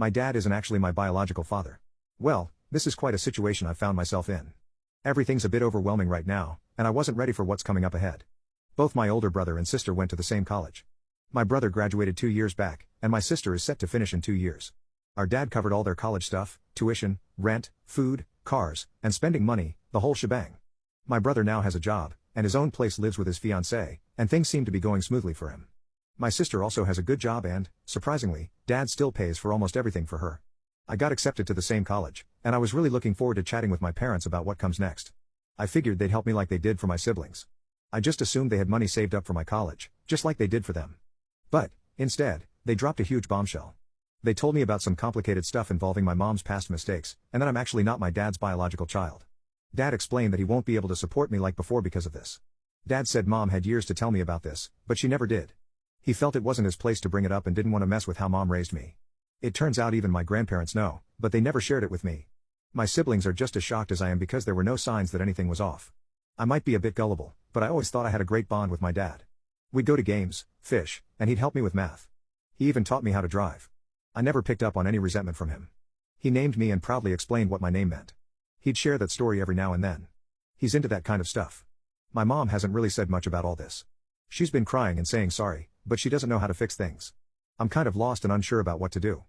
My dad isn't actually my biological father. Well, this is quite a situation I've found myself in. Everything's a bit overwhelming right now, and I wasn't ready for what's coming up ahead. Both my older brother and sister went to the same college. My brother graduated 2 years back, and my sister is set to finish in 2 years. Our dad covered all their college stuff, tuition, rent, food, cars, and spending money, the whole shebang. My brother now has a job, and his own place, lives with his fiancée, and things seem to be going smoothly for him. My sister also has a good job and, surprisingly, dad still pays for almost everything for her. I got accepted to the same college, and I was really looking forward to chatting with my parents about what comes next. I figured they'd help me like they did for my siblings. I just assumed they had money saved up for my college, just like they did for them. But, instead, they dropped a huge bombshell. They told me about some complicated stuff involving my mom's past mistakes, and that I'm actually not my dad's biological child. Dad explained that he won't be able to support me like before because of this. Dad said Mom had years to tell me about this, but she never did. He felt it wasn't his place to bring it up and didn't want to mess with how Mom raised me. It turns out even my grandparents know, but they never shared it with me. My siblings are just as shocked as I am because there were no signs that anything was off. I might be a bit gullible, but I always thought I had a great bond with my dad. We'd go to games, fish, and he'd help me with math. He even taught me how to drive. I never picked up on any resentment from him. He named me and proudly explained what my name meant. He'd share that story every now and then. He's into that kind of stuff. My mom hasn't really said much about all this. She's been crying and saying sorry, but she doesn't know how to fix things. I'm kind of lost and unsure about what to do.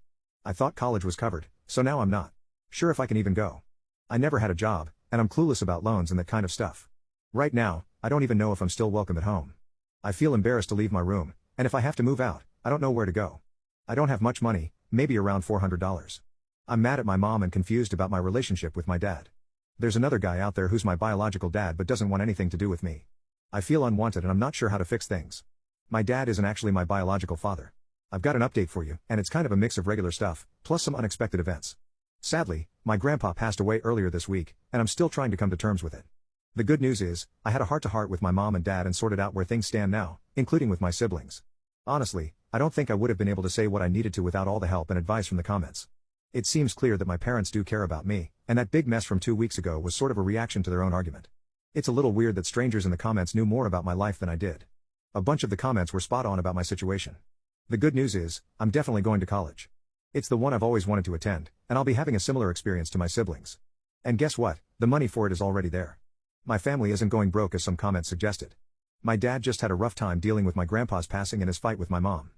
I thought college was covered, so now I'm not sure if I can even go. I never had a job, and I'm clueless about loans and that kind of stuff. Right now, I don't even know if I'm still welcome at home. I feel embarrassed to leave my room, and if I have to move out, I don't know where to go. I don't have much money, maybe around $400. I'm mad at my mom and confused about my relationship with my dad. There's another guy out there who's my biological dad but doesn't want anything to do with me. I feel unwanted and I'm not sure how to fix things. My dad isn't actually my biological father. I've got an update for you, and it's kind of a mix of regular stuff, plus some unexpected events. Sadly, my grandpa passed away earlier this week, and I'm still trying to come to terms with it. The good news is, I had a heart-to-heart with my mom and dad and sorted out where things stand now, including with my siblings. Honestly, I don't think I would have been able to say what I needed to without all the help and advice from the comments. It seems clear that my parents do care about me, and that big mess from 2 weeks ago was sort of a reaction to their own argument. It's a little weird that strangers in the comments knew more about my life than I did. A bunch of the comments were spot on about my situation. The good news is, I'm definitely going to college. It's the one I've always wanted to attend, and I'll be having a similar experience to my siblings. And guess what? The money for it is already there. My family isn't going broke as some comments suggested. My dad just had a rough time dealing with my grandpa's passing and his fight with my mom.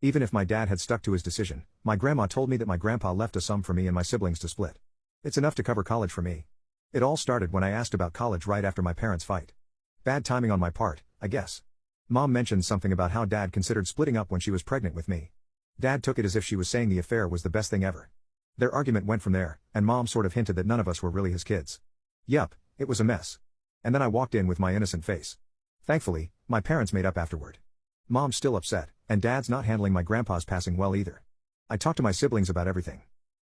Even if my dad had stuck to his decision, my grandma told me that my grandpa left a sum for me and my siblings to split. It's enough to cover college for me. It all started when I asked about college right after my parents' fight. Bad timing on my part, I guess. Mom mentioned something about how dad considered splitting up when she was pregnant with me. Dad took it as if she was saying the affair was the best thing ever. Their argument went from there, and Mom sort of hinted that none of us were really his kids. Yup, it was a mess. And then I walked in with my innocent face. Thankfully, my parents made up afterward. Mom's still upset, and Dad's not handling my grandpa's passing well either. I talked to my siblings about everything.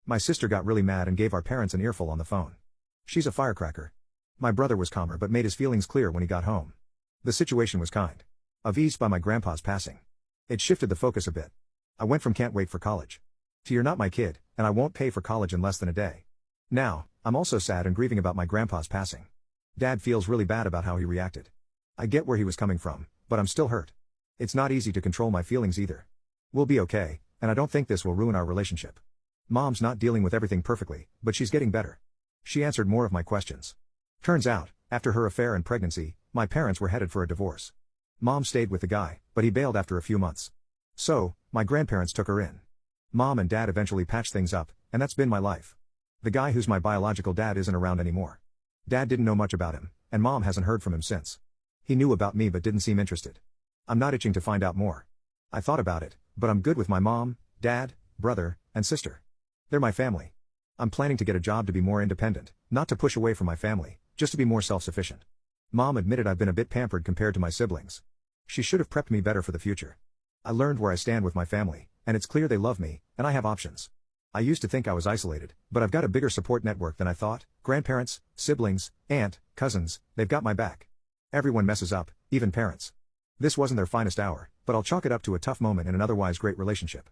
My sister got really mad and gave our parents an earful on the phone. She's a firecracker. My brother was calmer but made his feelings clear when he got home. The situation was kind of eased by my grandpa's passing. It shifted the focus a bit. I went from can't wait for college to you're not my kid, and I won't pay for college in less than a day. Now, I'm also sad and grieving about my grandpa's passing. Dad feels really bad about how he reacted. I get where he was coming from, but I'm still hurt. It's not easy to control my feelings either. We'll be okay, and I don't think this will ruin our relationship. Mom's not dealing with everything perfectly, but she's getting better. She answered more of my questions. Turns out, after her affair and pregnancy, my parents were headed for a divorce. Mom stayed with the guy, but he bailed after a few months. So, my grandparents took her in. Mom and Dad eventually patched things up, and that's been my life. The guy who's my biological dad isn't around anymore. Dad didn't know much about him, and Mom hasn't heard from him since. He knew about me but didn't seem interested. I'm not itching to find out more. I thought about it, but I'm good with my mom, dad, brother, and sister. They're my family. I'm planning to get a job to be more independent, not to push away from my family, just to be more self-sufficient. Mom admitted I've been a bit pampered compared to my siblings. She should have prepped me better for the future. I learned where I stand with my family, and it's clear they love me, and I have options. I used to think I was isolated, but I've got a bigger support network than I thought. Grandparents, siblings, aunt, cousins, they've got my back. Everyone messes up, even parents. This wasn't their finest hour, but I'll chalk it up to a tough moment in an otherwise great relationship.